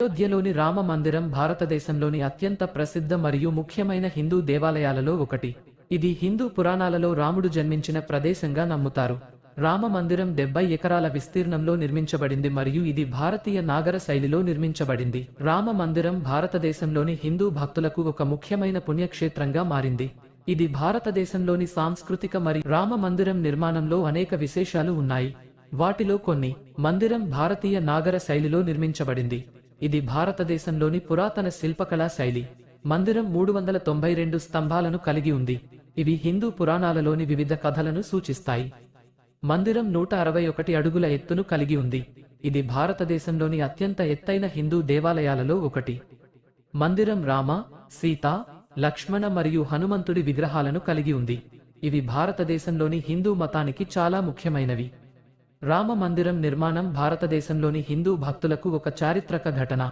అయోధ్యలోని రామ మందిరం భారతదేశంలోని అత్యంత ప్రసిద్ధ మరియు ముఖ్యమైన హిందూ దేవాలయాలలో ఒకటి. ఇది హిందూ పురాణాలలో రాముడు జన్మించిన ప్రదేశంగా నమ్ముతారు. రామ మందిరం 70 ఎకరాల విస్తీర్ణంలో నిర్మించబడింది మరియు ఇది భారతీయ నాగర శైలిలో నిర్మించబడింది. రామ మందిరం భారతదేశంలోని హిందూ భక్తులకు ఒక ముఖ్యమైన పుణ్యక్షేత్రంగా మారింది. ఇది భారతదేశంలోని సాంస్కృతిక మరియు రామ మందిరం నిర్మాణంలో అనేక విశేషాలు ఉన్నాయి. వాటిలో కొన్ని: మందిరం భారతీయ నాగర శైలిలో నిర్మించబడింది. ఇది భారతదేశంలోని పురాతన శిల్పకళా శైలి. మందిరం 392 స్తంభాలను కలిగి ఉంది. ఇవి హిందూ పురాణాలలోని వివిధ కథలను సూచిస్తాయి. మందిరం 161 అడుగుల ఎత్తును కలిగి ఉంది. ఇది భారతదేశంలోని అత్యంత ఎత్తైన హిందూ దేవాలయాలలో ఒకటి. మందిరం రామ, సీత, లక్ష్మణ మరియు హనుమంతుడి విగ్రహాలను కలిగి ఉంది. ఇవి భారతదేశంలోని హిందూ మతానికి చాలా ముఖ్యమైనవి. రామ మందిరం నిర్మాణం భారతదేశంలోని హిందూ భక్తులకు ఒక చారిత్రక ఘటన.